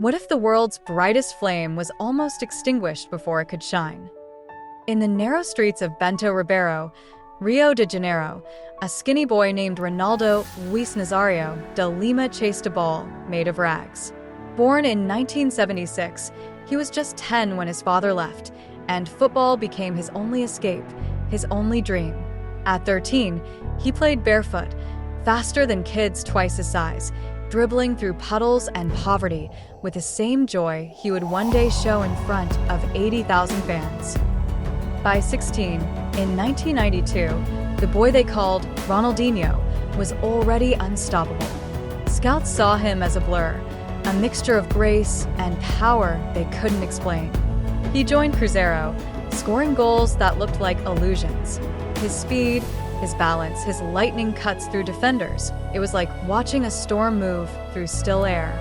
What if the world's brightest flame was almost extinguished before it could shine? In the narrow streets of Bento Ribeiro, Rio de Janeiro, a skinny boy named Ronaldo Luis Nazario de Lima chased a ball made of rags. Born in 1976, he was just 10 when his father left, and football became his only escape, his only dream. At 13, he played barefoot, faster than kids twice his size, dribbling through puddles and poverty with the same joy he would one day show in front of 80,000 fans. By 16, in 1992, the boy they called Ronaldinho was already unstoppable. Scouts saw him as a blur, a mixture of grace and power they couldn't explain. He joined Cruzeiro, scoring goals that looked like illusions. His speed, his balance, his lightning cuts through defenders. It was like watching a storm move through still air.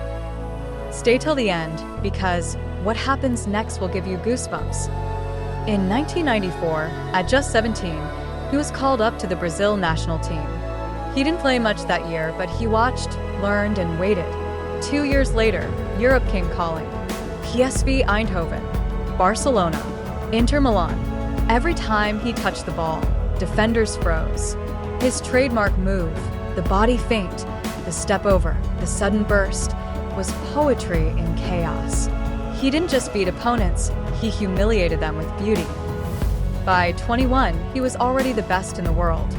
Stay till the end, because what happens next will give you goosebumps. In 1994, at just 17, he was called up to the Brazil national team. He didn't play much that year, but he watched, learned, and waited. 2 years later, Europe came calling. PSV Eindhoven, Barcelona, Inter Milan. Every time he touched the ball, defenders froze. His trademark move, the body feint, the step over, the sudden burst, was poetry in chaos. He didn't just beat opponents, he humiliated them with beauty. By 21, he was already the best in the world.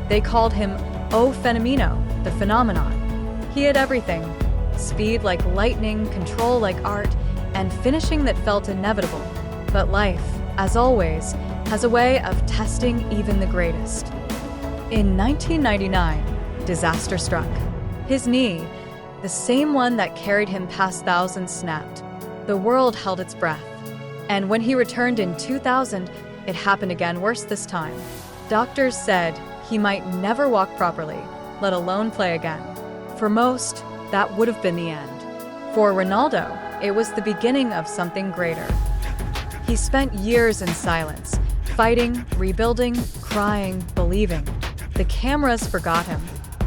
They called him O Fenomeno, the phenomenon. He had everything: speed like lightning, control like art, and finishing that felt inevitable. But life, as always, has a way of testing even the greatest. In 1999, disaster struck. His knee, the same one that carried him past thousands, snapped. The world held its breath. And when he returned in 2000, it happened again, worse this time. Doctors said he might never walk properly, let alone play again. For most, that would have been the end. For Ronaldo, it was the beginning of something greater. He spent years in silence, fighting, rebuilding, crying, believing. The cameras forgot him.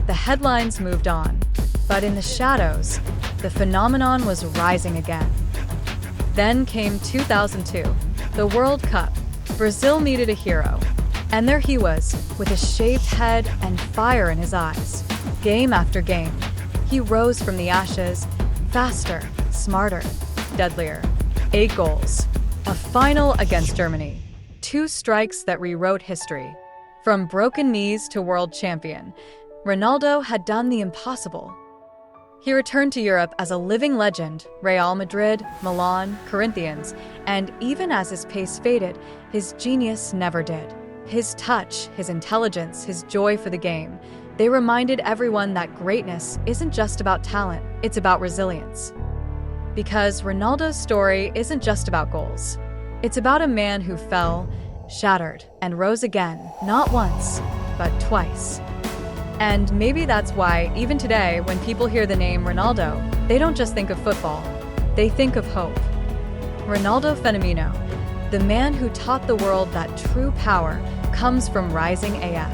The headlines moved on. But in the shadows, the phenomenon was rising again. Then came 2002, the World Cup. Brazil needed a hero. And there he was, with a shaved head and fire in his eyes. Game after game, he rose from the ashes, faster, smarter, deadlier. 8 goals. A final against Germany. 2 strikes that rewrote history. From broken knees to world champion, Ronaldo had done the impossible. He returned to Europe as a living legend, Real Madrid, Milan, Corinthians, and even as his pace faded, his genius never did. His touch, his intelligence, his joy for the game, they reminded everyone that greatness isn't just about talent, it's about resilience. Because Ronaldo's story isn't just about goals. It's about a man who fell, shattered, and rose again, not once, but twice. And maybe that's why, even today, when people hear the name Ronaldo, they don't just think of football, they think of hope. Ronaldo Fenômeno, the man who taught the world that true power comes from rising AF.